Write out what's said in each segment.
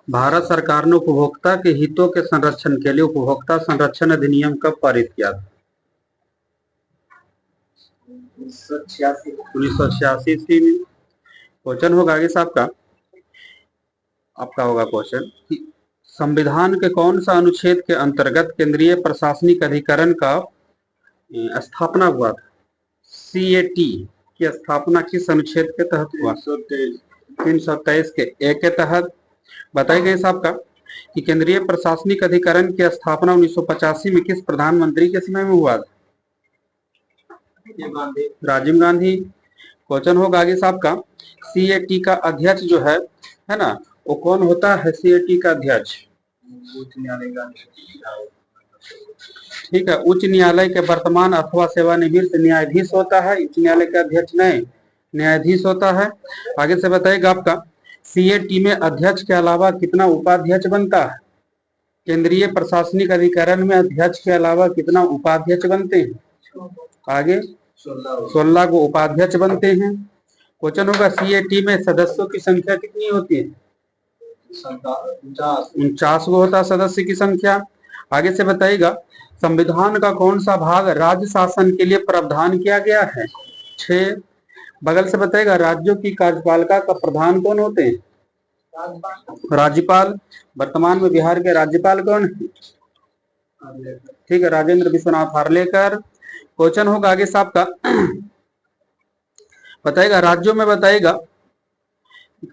भारत सरकार ने उपभोक्ता के हितों के संरक्षण के लिए उपभोक्ता संरक्षण अधिनियम कब पारित किया था? 1986 ईस्वी में। क्वेश्चन होगा आगे से आपका होगा क्वेश्चन कि संविधान के कौन सा अनुच्छेद के अंतर्गत केंद्रीय प्रशासनिक अधिकरण का स्थापना हुआ था? सीएटी की स्थापना किस अनुच्छेद के तहत हुआ? 323 के ए के तहत। बताए गए साहब का कि केंद्रीय प्रशासनिक अधिकरण की स्थापना 1985 में किस प्रधानमंत्री के समय में हुआ था? राजीव गांधी। क्वेश्चन होगा आगे साहब का सीएटी का अध्यक्ष जो है ना, वो कौन होता है? सीएटी का अध्यक्ष उच्च न्यायालय का। ठीक है, उच्च न्यायालय के वर्तमान अथवा सेवानिवृत्त न्यायाधीश होता है। उच्च न्यायालय का अध्यक्ष नहीं, न्यायाधीश होता है। आगे से बताइएगा आपका सीएटी में अध्यक्ष के अलावा कितना उपाध्यक्ष बनता है? केंद्रीय प्रशासनिक अधिकरण में अध्यक्ष के अलावा कितना उपाध्यक्ष बनते हैं? आगे 16 को उपाध्यक्ष बनते हैं। क्वेश्चन होगा सीएटी में सदस्यों की संख्या कितनी होती है? 49 को होता है सदस्य की संख्या। आगे से बताइएगा संविधान का कौन सा भाग राज्य शासन के लिए प्रावधान किया गया है? 6। बगल से बताइएगा राज्यों की कार्यपालिका का प्रधान कौन होते हैं? राज्यपाल। वर्तमान में बिहार के राज्यपाल कौन है? ठीक है, राजेंद्र विश्वनाथ हार्लेकर। क्वेश्चन होगा आगे साहब का बताइएगा राज्यों में बताइएगा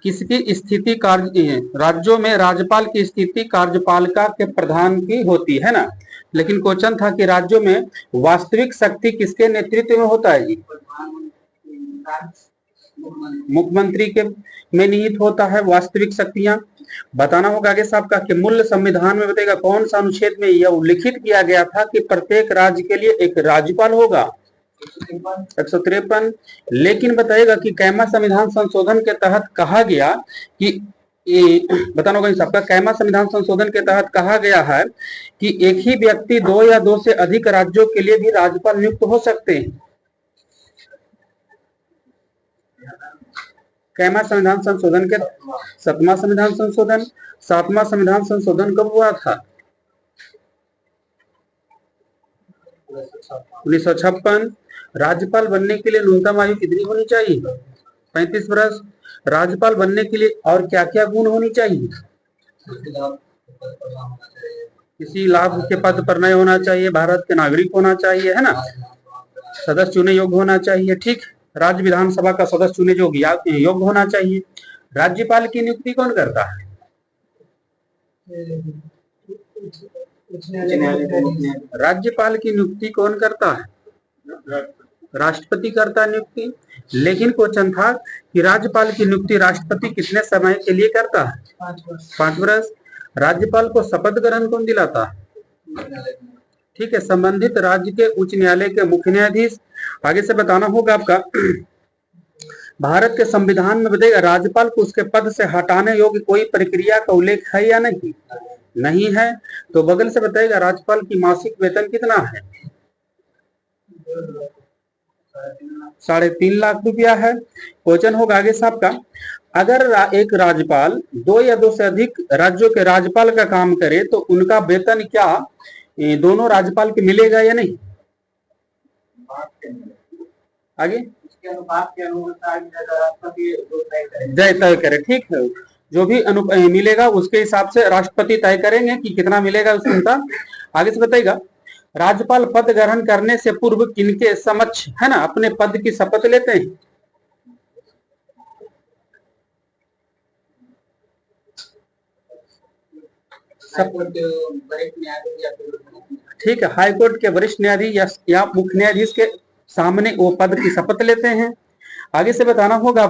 किसकी स्थिति राज्यों में राज्यपाल की स्थिति कार्यपालिका के प्रधान की होती है ना। लेकिन क्वेश्चन था कि राज्यों में वास्तविक शक्ति किसके नेतृत्व में होता है जी? मुख्यमंत्री के में निहित होता है वास्तविक शक्तियां। बताना होगा आगे साहब का कि मूल संविधान में बताइएगा कौन सा अनुच्छेद में यह उल्लिखित किया गया था कि प्रत्येक राज्य के लिए एक राज्यपाल होगा? 153। लेकिन बताइएगा कि कैमा संविधान संशोधन के तहत कहा गया कि बताना होगा सबका कैमा संविधान संशोधन के तहत कहा गया है कि एक ही व्यक्ति 2 या 2 से अधिक राज्यों के लिए भी राज्यपाल नियुक्त हो सकते हैं। कैमा संविधान संशोधन के 7वां संविधान संशोधन। 7वां संविधान संशोधन कब हुआ था? 1956। राज्यपाल बनने के लिए न्यूनतम आयु कितनी होनी चाहिए? 35 वर्ष। राज्यपाल बनने के लिए और क्या क्या गुण होनी चाहिए? किसी लाभ के पद पर नहीं होना चाहिए, भारत के नागरिक होना चाहिए, है ना, सदस्य चुने योग्य होना चाहिए। ठीक, राज्य विधानसभा का सदस्य चुने योग्य होना चाहिए। राज्यपाल की नियुक्ति कौन करता है? राज्यपाल की नियुक्ति कौन करता है? राष्ट्रपति करता है नियुक्ति। लेकिन क्वेश्चन था कि राज्यपाल की नियुक्ति राष्ट्रपति कितने समय के लिए करता है? 5 वर्ष। राज्यपाल को शपथ ग्रहण कौन दिलाता है? ठीक है, संबंधित राज्य के उच्च न्यायालय के मुख्य न्यायाधीश। आगे से बताना होगा आपका भारत के संविधान में बताइएगा राज्यपाल को उसके पद से हटाने योग्य कोई प्रक्रिया का उल्लेख है या नहीं? नहीं है। तो बगल से बताइएगा राज्यपाल की मासिक वेतन कितना है? 3.5 लाख रुपया है। क्वेश्चन होगा आगे साहब का अगर एक राज्यपाल 2 या 2 से अधिक राज्यों के राज्यपाल का काम करे तो उनका वेतन क्या दोनों राज्यपाल के मिलेगा या नहीं? आगे जय तय करे। ठीक है, जो भी मिलेगा उसके हिसाब से राष्ट्रपति तय करेंगे कि कितना मिलेगा उसका। आगे से बताइएगा राज्यपाल पद ग्रहण करने से पूर्व किनके समक्ष है ना अपने पद की शपथ लेते हैं? ठीक है, हाईकोर्ट के वरिष्ठ न्यायाधीश या मुख्य न्यायाधीश के सामने वो पद की शपथ लेते हैं। आगे से बताना होगा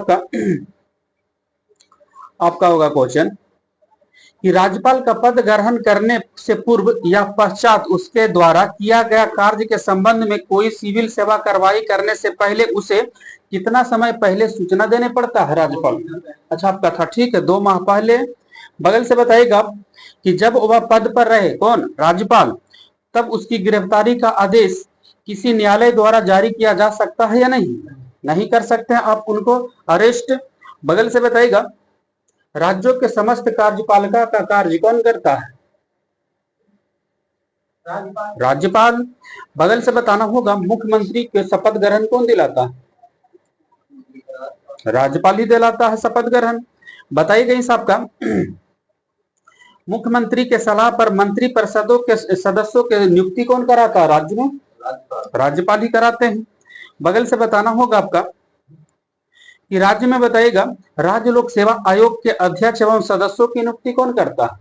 आपका होगा क्वेश्चन कि राज्यपाल का पद ग्रहण करने से पूर्व या पश्चात उसके द्वारा किया गया कार्य के संबंध में कोई सिविल सेवा कार्रवाई करने से पहले उसे कितना समय पहले सूचना देने पड़ता है राज्यपाल? अच्छा, आपका था ठीक है 2 माह पहले। बगल से बताइएगा कि जब वह पद पर रहे कौन? राज्यपाल, तब उसकी गिरफ्तारी का आदेश किसी न्यायालय द्वारा जारी किया जा सकता है या नहीं? नहीं कर सकते हैं आप उनको अरेस्ट। बगल से बताइएगा राज्यों के समस्त कार्यपालिका का कार्य कौन करता है? राज्यपाल। बगल से बताना होगा मुख्यमंत्री के शपथ ग्रहण कौन दिलाता है? राज्यपाल ही दिलाता है शपथ ग्रहण। बताइए गई साहब का मुख्यमंत्री के सलाह पर मंत्री परिषदों के सदस्यों के नियुक्ति कौन कराता है राज्य में? राज्यपाल ही कराते हैं। बगल से बताना होगा आपका कि राज्य में बताइएगा राज्य लोक सेवा आयोग के अध्यक्ष एवं सदस्यों की नियुक्ति कौन करता है?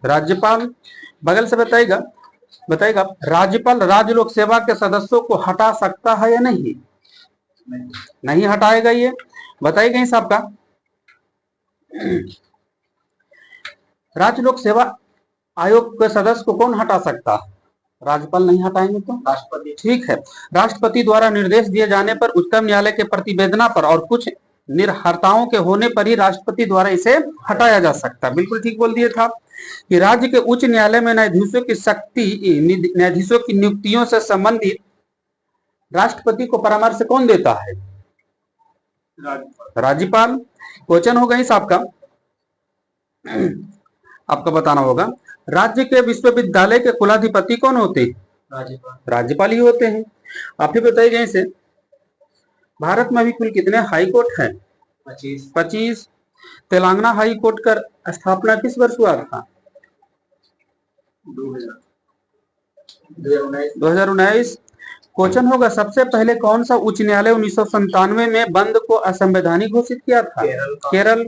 राज्यपाल। बगल से बताइएगा बताइएगा राज्यपाल राज्य लोक सेवा के सदस्यों को हटा सकता है या नहीं? नहीं हटाएगा। ये बताइएगा इस आपका राज्य लोक सेवा आयोग के सदस्य को कौन हटा सकता है? राज्यपाल नहीं हटाएंगे तो राष्ट्रपति। ठीक है। राष्ट्रपति द्वारा निर्देश दिए जाने पर उच्चतम न्यायालय के प्रतिवेदना पर और कुछ निर्भरताओं के होने पर ही राष्ट्रपति द्वारा इसे हटाया जा सकता है। बिल्कुल ठीक बोल दिया था कि राज्य के उच्च न्यायालय में न्यायाधीशों की नियुक्तियों से संबंधित राष्ट्रपति को परामर्श कौन देता है? राज्यपाल। क्वेश्चन होगा इस आपका बताना होगा राज्य के विश्वविद्यालय के कुलाधिपति कौन होते हैं? राज्यपाल ही होते हैं। आप ही बताइए इसे भारत में अभी कुल कितने हाई कोर्ट हैं? 25। तेलंगाना हाई कोर्ट का स्थापना किस वर्ष हुआ था? 2019। क्वेश्चन होगा सबसे पहले कौन सा उच्च न्यायालय 1997 में बंद को असंवैधानिक घोषित किया था? केरल।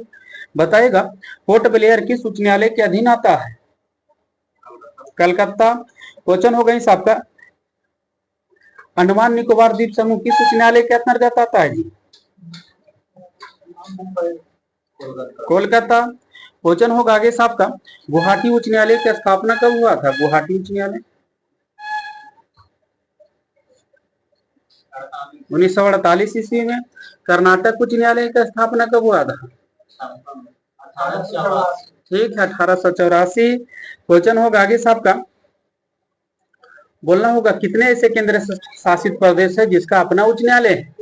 बताएगा पोर्ट ब्लेयर किस उच्च न्यायालय के अधीन आता है? कलकत्ता। क्वेश्चन होगा इस आपका अंडमान निकोबार द्वीप समूह किस उच्च न्यायालय के अंतर्गत आता है जी? कोलकाता। क्वेश्चन होगा आगे साहब का गुवाहाटी उच्च न्यायालय की स्थापना कब हुआ था? गुवाहाटी उच्च न्यायालय 1948 ईस्वी में। कर्नाटक उच्च न्यायालय की स्थापना कब हुआ था? ठीक है 1884। क्वेश्चन होगा आगे साहब का बोलना होगा कितने ऐसे केंद्र शासित प्रदेश है जिसका अपना उच्च न्यायालय है?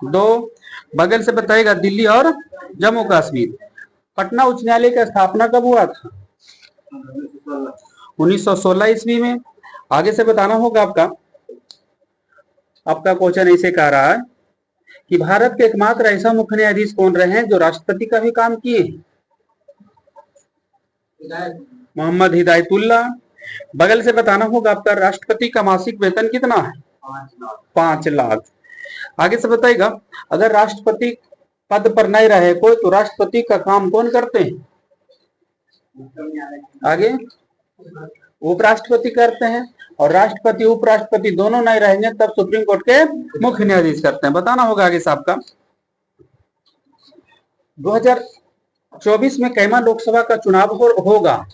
2। बगल से बताएगा दिल्ली और जम्मू कश्मीर। पटना उच्च न्यायालय की स्थापना कब हुआ था? 1916 ईस्वी में। आगे से बताना होगा आपका क्वेश्चन ऐसे कह रहा है कि भारत के एकमात्र ऐसा मुख्य न्यायाधीश कौन रहे हैं जो राष्ट्रपति का भी काम किए? मोहम्मद हिदायतुल्ला। बगल से बताना होगा आपका राष्ट्रपति का मासिक वेतन कितना है? 5 लाख। आगे से बताएगा अगर राष्ट्रपति पद पर नहीं रहे कोई तो राष्ट्रपति का काम कौन करते हैं? आगे उपराष्ट्रपति करते हैं और राष्ट्रपति उपराष्ट्रपति दोनों नहीं रहेंगे तब सुप्रीम कोर्ट के मुख्य न्यायाधीश करते हैं। बताना होगा आगे साहब का 2024 में कैमा लोकसभा का चुनाव होगा?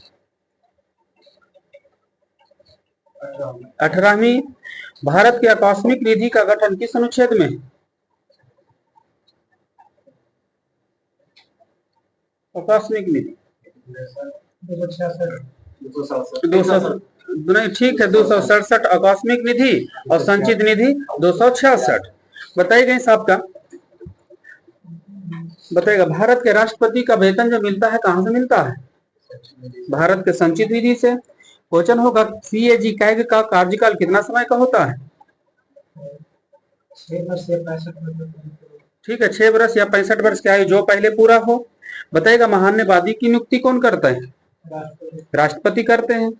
18वीं। भारत की आकस्मिक निधि का गठन किस अनुच्छेद में? आकस्मिक निधि 200 नहीं ठीक है 267 आकस्मिक निधि और संचित निधि 266। बताइए साहब का बताइएगा भारत के राष्ट्रपति का वेतन जो मिलता है कहां से मिलता है? भारत के संचित निधि से। क्वेश्चन होगा सीएजी कैग का कार्यकाल कितना समय का होता है? 6 वर्ष या 65 वर्ष। ठीक है 6 वर्ष या 65 वर्ष की आयु जो पहले पूरा हो। बताइएगा महान्यवादी की नियुक्ति कौन करता है? राष्ट्रपति करते हैं।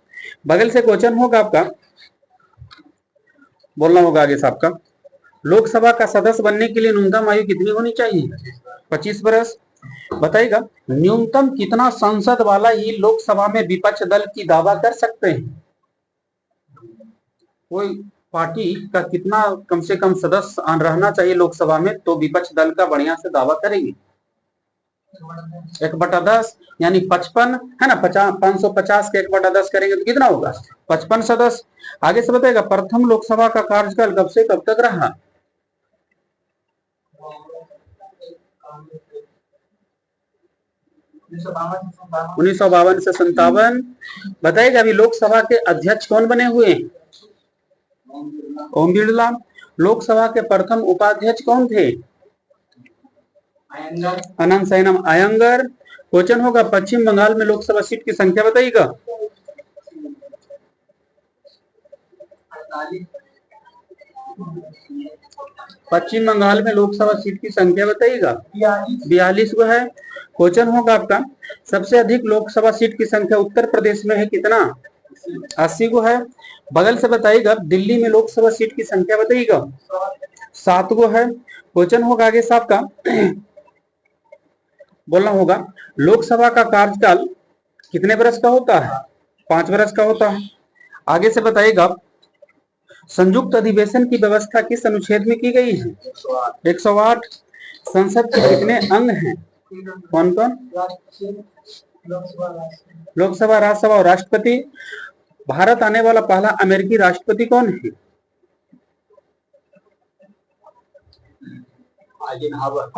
बगल से क्वेश्चन होगा आपका बोलना होगा आगे साहब का लोकसभा का सदस्य बनने के लिए न्यूनतम आयु कितनी होनी चाहिए? 25 वर्ष। बताइएगा न्यूनतम कितना संसद वाला ही लोकसभा में विपक्ष दल की दावा कर सकते हैं? कोई पार्टी का कितना कम से कम सदस्य रहना चाहिए लोकसभा में तो विपक्ष दल का बढ़िया से दावा करेंगे? 1/10 यानी 55 है ना 550 के 1/10 करेंगे तो कितना होगा? 55 सदस्य। आगे से बताएगा प्रथम लोकसभा का कार्यकाल कब से कब तक रहा? 1952 से 57। बताइएगा अभी लोकसभा के अध्यक्ष कौन बने हुए हैं? ओम बिरला। लोकसभा के प्रथम उपाध्यक्ष कौन थे? अनंत सैनम अयंगर। क्वेश्चन होगा पश्चिम बंगाल में लोकसभा सीट की संख्या बताइएगा। पश्चिम बंगाल में लोकसभा सीट की संख्या बताइएगा। 42 को है। क्वेश्चन होगा आपका सबसे अधिक लोकसभा सीट की संख्या उत्तर प्रदेश में है कितना। 80 को है। बगल से बताइएगा दिल्ली में लोकसभा सीट की संख्या बताइएगा। 7 को है। क्वेश्चन होगा आगे साहब का बोलना होगा लोकसभा का कार्यकाल कितने वर्ष का होता है। 5 वर्ष का होता है। आगे से बताइएगा संयुक्त अधिवेशन की व्यवस्था किस अनुच्छेद में की गई है। 108। संसद के कितने अंग हैं। कौन कौन। लोकसभा, राज्यसभा और राष्ट्रपति। भारत आने वाला पहला अमेरिकी राष्ट्रपति कौन है।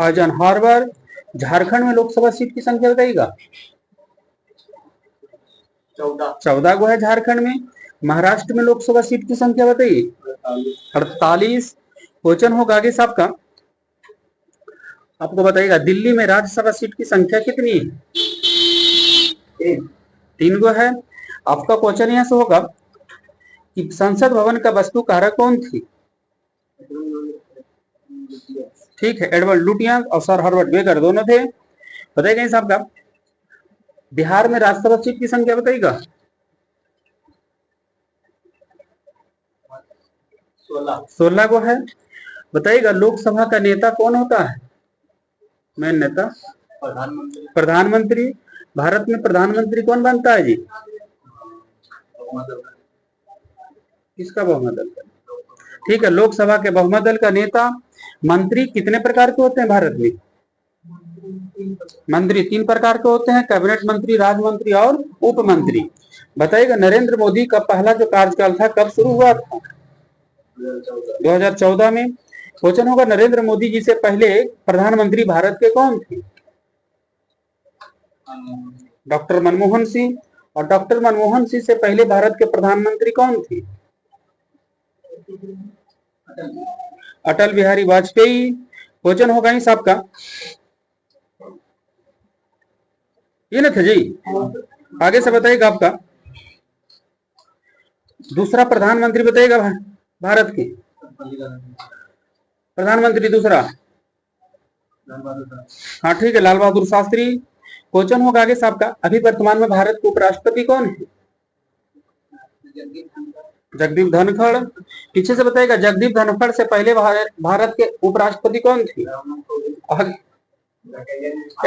आइजनहावर। झारखंड में लोकसभा सीट की संख्या बताइएगा। 14 को है झारखंड में। महाराष्ट्र में लोकसभा सीट की संख्या बताइए। 48। क्वेश्चन होगा आगे साहब का आपको बताइएगा दिल्ली में राज्यसभा सीट की संख्या कितनी है। 3 को है। आपका क्वेश्चन यहां से होगा कि संसद भवन का वास्तुकार कौन थी। ठीक है, एडवर्ड लुटियंस और सर हर्बर्ट बेकर दोनों थे। बताइएगा साहब का बिहार में राज्यसभा सीट की संख्या बताइएगा। 16 को है। बताइएगा लोकसभा का नेता कौन होता है। मेन नेता प्रधानमंत्री। भारत में प्रधानमंत्री कौन बनता है जी। किसका बहुमत दल का। ठीक है, लोकसभा के बहुमत दल का नेता। मंत्री कितने प्रकार के होते हैं भारत में। मंत्री 3 प्रकार के होते हैं, कैबिनेट मंत्री, राज्य मंत्री और उप मंत्री। बताइएगा नरेंद्र मोदी का पहला जो कार्यकाल था कब शुरू हुआ था। 2014 में। क्वेश्चन होगा नरेंद्र मोदी जी से पहले प्रधानमंत्री भारत के कौन थे। डॉक्टर मनमोहन सिंह। और डॉक्टर मनमोहन सिंह से पहले भारत के प्रधानमंत्री कौन थे। अटल बिहारी वाजपेयी। क्वेश्चन होगा ही साहब का ये ना था जी। आगे से बताइएगा आपका दूसरा प्रधानमंत्री बताइएगा भारत के प्रधानमंत्री दूसरा। हाँ ठीक है, लाल बहादुर शास्त्री। क्वेश्चन होगा आगे साहब का अभी वर्तमान में भारत के उपराष्ट्रपति कौन है। जगदीप धनखड़। पीछे से बताइएगा जगदीप धनखड़ से पहले भारत के उपराष्ट्रपति कौन थे।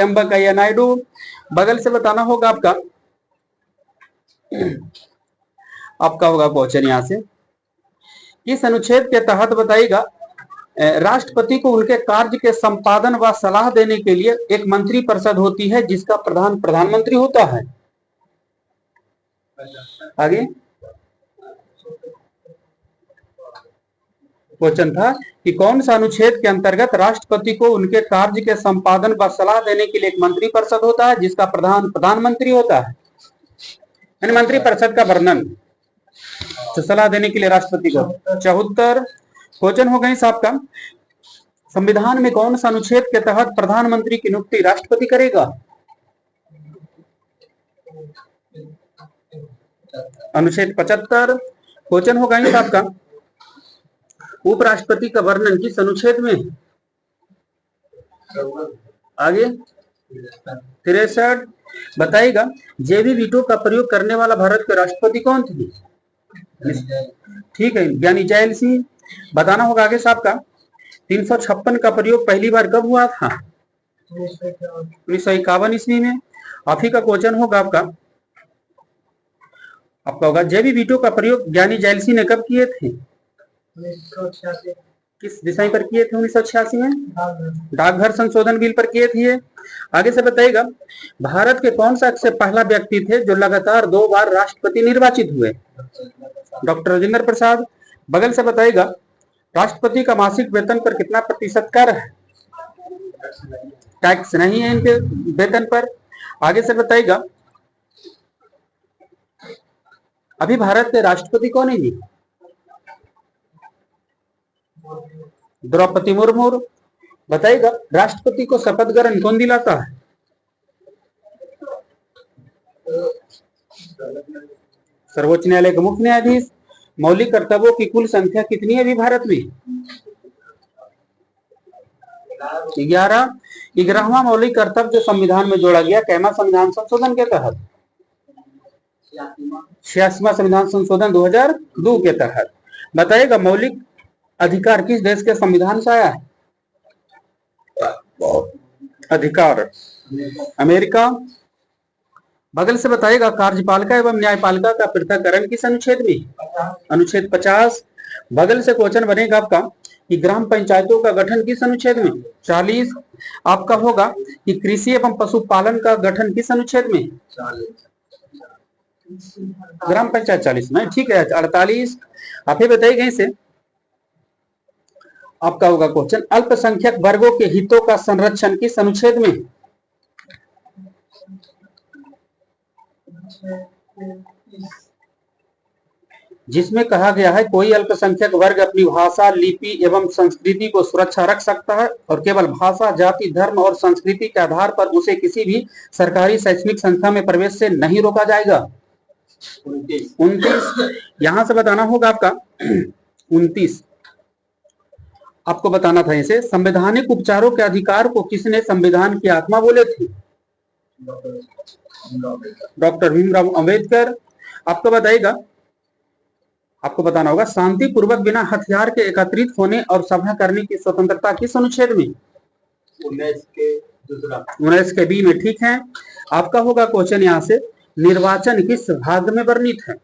एम वेंकैया नायडू। बगल से बताना होगा आपका होगा क्वेश्चन यहां से किस अनुच्छेद के तहत बताइएगा राष्ट्रपति को उनके कार्य के संपादन व सलाह देने के लिए एक मंत्री परिषद होती है जिसका प्रधान प्रधानमंत्री होता है। आगे क्वेश्चन था कि कौन सा अनुच्छेद के अंतर्गत राष्ट्रपति को उनके कार्य के संपादन व सलाह देने के लिए एक मंत्री परिषद होता है जिसका प्रधान प्रधानमंत्री होता है। यानी मंत्री परिषद का वर्णन तो सलाह देने के लिए राष्ट्रपति को। 74। क्वेश्चन हो गई साहब का संविधान में कौन सा अनुच्छेद के तहत प्रधानमंत्री की नियुक्ति राष्ट्रपति करेगा। अनुच्छेद 75। क्वेश्चन हो गई साहब का उपराष्ट्रपति का वर्णन किस अनुच्छेद में। आगे 63। बताइएगा जेबी वीटो का प्रयोग करने वाला भारत के राष्ट्रपति कौन थे। ठीक है, ज्ञानी जैल सिंह। बताना होगा आगे साहब का 356 का प्रयोग पहली बार कब हुआ था। 1951 ईस्वी में। अभी का क्वेश्चन होगा आपका होगा जेबी वीटो का प्रयोग ज्ञानी जैल सिंह ने कब किए थे। 1986। किस विषय पर किए थे 1986 में। डाकघर संशोधन बिल पर किए थे। आगे से बताइएगा भारत के कौन सा से पहला व्यक्ति थे जो लगातार 2 बार राष्ट्रपति निर्वाचित हुए। डॉक्टर राजेंद्र प्रसाद। बगल से बताइएगा राष्ट्रपति का मासिक वेतन पर कितना प्रतिशत कर है। टैक्स नहीं है इनके वेतन पर। आगे से बताइएगा अभी भारत के राष्ट्रपति कौन है जी। द्रौपदी मुर्मू। बताइएगा राष्ट्रपति को शपथ ग्रहण कौन दिलाता है? सर्वोच्च न्यायालय के मुख्य न्यायाधीश। मौलिक कर्तव्यों की कुल संख्या कितनी है अभी भारत में? 11। 11वां मौलिक कर्तव्य जो संविधान में जोड़ा गया, कैमा संविधान संशोधन के तहत? 86वां संविधान संशोधन 2002 के तहत। बताइएगा मौलिक अधिकार किस देश के संविधान से आया है? अधिकार अमेरिका। बगल से बताइएगा कार्यपालिका एवं न्यायपालिका का पृथक्करण किस अनुच्छेद में? अनुच्छेद 50। बगल से क्वेश्चन बनेगा आपका कि ग्राम पंचायतों का गठन किस अनुच्छेद में? 40। आपका होगा कि कृषि एवं पशुपालन का गठन किस अनुच्छेद में? 40। ग्राम पंचायत 40 में, ठीक है। 48। आप ही बताइएगा इसे। आपका होगा क्वेश्चन अल्पसंख्यक वर्गों के हितों का संरक्षण किस अनुच्छेद में? जिसमें कहा गया है कोई अल्पसंख्यक वर्ग अपनी भाषा, लिपि एवं संस्कृति को सुरक्षा रख सकता है और केवल भाषा, जाति, धर्म और संस्कृति के आधार पर उसे किसी भी सरकारी शैक्षणिक संस्था में प्रवेश से नहीं रोका जाएगा। 29। यहां से बताना होगा आपका 29 आपको बताना था इसे। संवैधानिक उपचारों के अधिकार को किसने संविधान की आत्मा बोले थे? डॉक्टर भीमराव अंबेडकर। आपको बताइएगा, आपको बताना होगा शांतिपूर्वक बिना हथियार के एकत्रित होने और सभा करने की स्वतंत्रता किस अनुच्छेद में? 19 के बी में, ठीक है। आपका होगा क्वेश्चन यहां से निर्वाचन किस भाग में वर्णित है?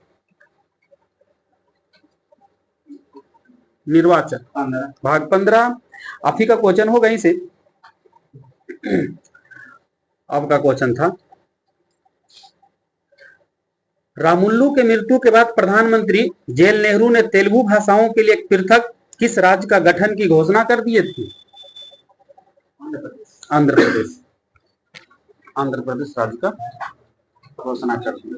निर्वाचन भाग 15। आप ही का क्वेश्चन होगा इसे। आपका क्वेश्चन था रामुल्लू के मृत्यु के बाद प्रधानमंत्री जेल नेहरू ने तेलुगु भाषाओं के लिए एक पृथक किस राज्य का गठन की घोषणा कर दी थी? आंध्र प्रदेश। आंध्र प्रदेश राज्य का घोषणा कर दी।